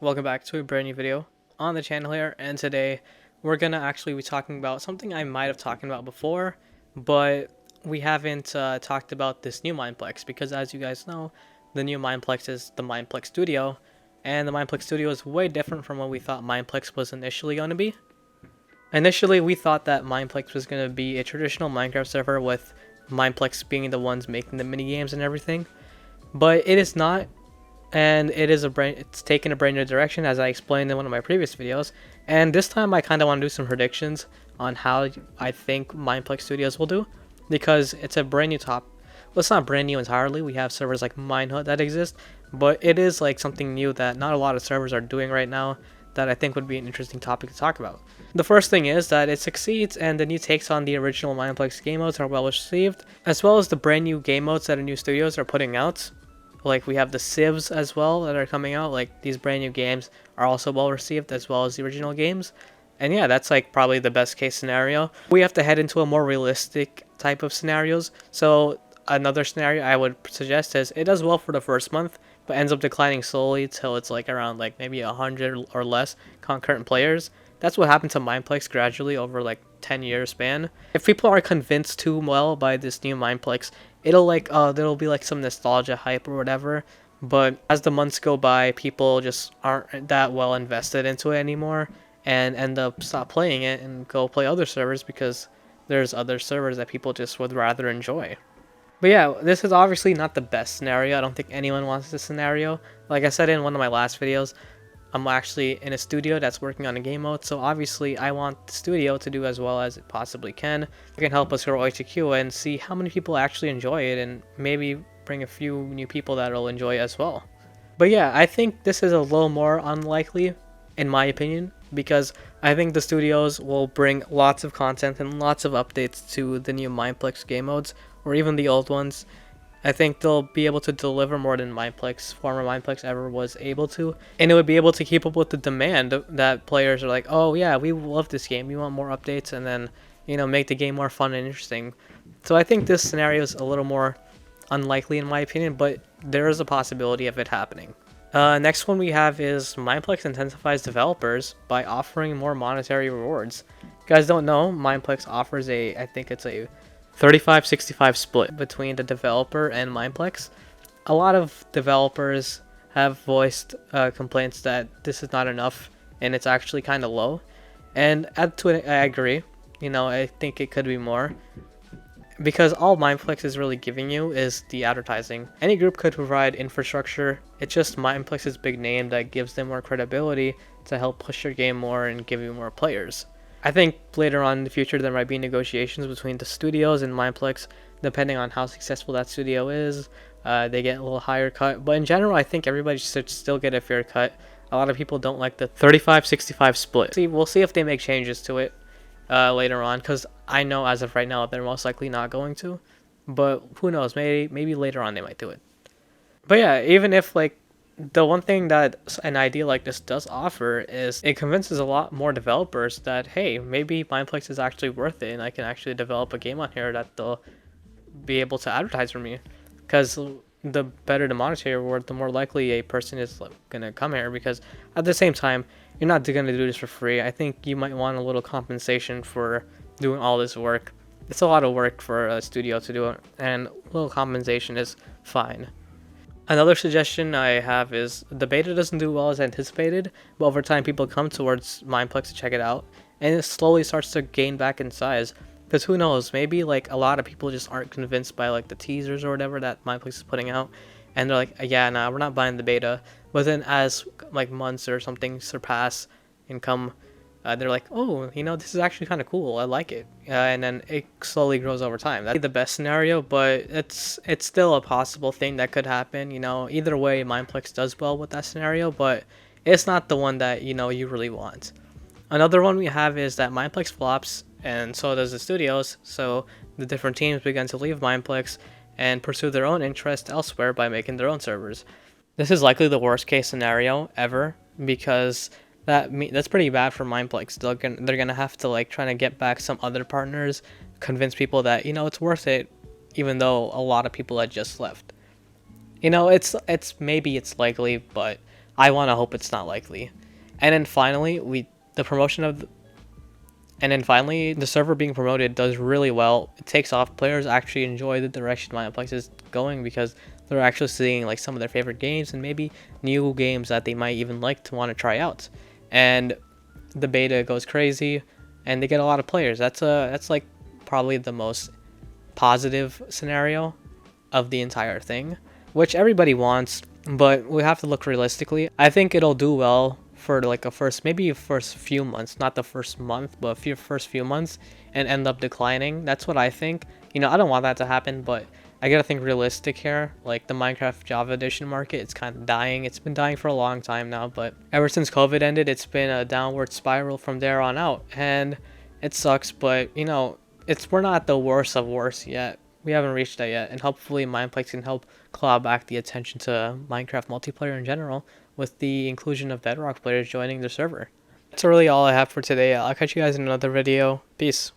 welcome back to a brand new video on the channel here, and today we're gonna actually be talking about something I might have talked about before, but we haven't talked about this new Mineplex, because as you guys know, the new Mineplex is the Mineplex Studio, and the Mineplex Studio is way different from what we thought Mineplex was initially going to be. Initially, we thought that Mineplex was going to be a traditional Minecraft server with Mineplex being the ones making the minigames and everything, but it is not. And it's taken a brand new direction, as I explained in one of my previous videos. And this time I kind of want to do some predictions on how I think Mineplex Studios will do, because it's a brand new well, it's not brand new entirely. We have servers like Minehut that exist, but it is like something new that not a lot of servers are doing right now that I think would be an interesting topic to talk about. The first thing is that it succeeds, and the new takes on the original Mineplex game modes are well received, as well as the brand new game modes that the new studios are putting out. Like, we have the civs as well that are coming out. Like, these brand new games are also well received, as well as the original games. And yeah, that's like probably the best case scenario. We have to head into a more realistic type of scenarios. So another scenario I would suggest is it does well for the first month, but ends up declining slowly till it's like around like maybe 100 or less concurrent players. That's what happened to Mineplex gradually over like 10-year span. If people are convinced too well by this new Mineplex, there'll be like some nostalgia hype or whatever, but as the months go by, people just aren't that well invested into it anymore and end up stop playing it and go play other servers, because there's other servers that people just would rather enjoy. But yeah, this is obviously not the best scenario. I don't think anyone wants this scenario. Like I said in one of my last videos, I'm actually in a studio that's working on a game mode, so obviously I want the studio to do as well as it possibly can. It can help us grow HQ and see how many people actually enjoy it, and maybe bring a few new people that'll enjoy it as well. But yeah, I think this is a little more unlikely, in my opinion, because I think the studios will bring lots of content and lots of updates to the new Mineplex game modes, or even the old ones. I think they'll be able to deliver more than former Mineplex ever was able to. And it would be able to keep up with the demand that players are like, oh yeah, we love this game, we want more updates, and then, make the game more fun and interesting. So I think this scenario is a little more unlikely in my opinion, but there is a possibility of it happening. Next one we have is Mineplex intensifies developers by offering more monetary rewards. If you guys don't know, Mineplex offers I think it's a 35-65 split between the developer and Mineplex. A lot of developers have voiced complaints that this is not enough and it's actually kind of low. And I agree. I think it could be more, because all Mineplex is really giving you is the advertising. Any group could provide infrastructure. It's just Mineplex's big name that gives them more credibility to help push your game more and give you more players. I think later on in the future there might be negotiations between the studios and Mineplex, depending on how successful that studio is. They get a little higher cut, but in general I think everybody should still get a fair cut. A lot of people don't like the 35-65 split. We'll see if they make changes to it later on, because I know as of right now they're most likely not going to, but who knows, maybe later on they might do it. But yeah, even if the one thing that an idea like this does offer is it convinces a lot more developers that, hey, maybe Mineplex is actually worth it and I can actually develop a game on here that they'll be able to advertise for me. Because the better the monetary reward, the more likely a person is going to come here, because at the same time, you're not going to do this for free. I think you might want a little compensation for doing all this work. It's a lot of work for a studio to do it, and a little compensation is fine. Another suggestion I have is the beta doesn't do well as anticipated, but over time people come towards Mineplex to check it out, and it slowly starts to gain back in size. Because who knows, maybe a lot of people just aren't convinced by the teasers or whatever that Mineplex is putting out, and they're like, yeah, nah, we're not buying the beta. But then as months or something surpass and come, they're like, oh, this is actually kind of cool, I like it. And then it slowly grows over time. That'd be the best scenario, but it's still a possible thing that could happen. Either way, Mineplex does well with that scenario, but it's not the one that you really want. Another one we have is that Mineplex flops, and so does the studios, so the different teams begin to leave Mineplex and pursue their own interest elsewhere by making their own servers. This is likely the worst case scenario ever, because that's pretty bad for Mineplex. They're gonna have to trying to get back some other partners, convince people that it's worth it, even though a lot of people had just left. Maybe it's likely, but I want to hope it's not likely. And then finally, the promotion of the server being promoted does really well. It takes off. Players actually enjoy the direction Mineplex is going because they're actually seeing like some of their favorite games and maybe new games that they might even like to want to try out. And the beta goes crazy, and they get a lot of players. That's like probably the most positive scenario of the entire thing, which everybody wants, but we have to look realistically. I think it'll do well for like maybe first few months, not the first month, but first few months, and end up declining. That's what I think. I don't want that to happen, but I gotta think realistic here. Like the Minecraft Java Edition market, it's kind of dying. It's been dying for a long time now, but ever since COVID ended, it's been a downward spiral from there on out, and it sucks. But we're not at the worst of worst yet. We haven't reached that yet, and hopefully Mineplex can help claw back the attention to Minecraft multiplayer in general with the inclusion of Bedrock players joining the server. That's really all I have for today. I'll catch you guys in another video. Peace.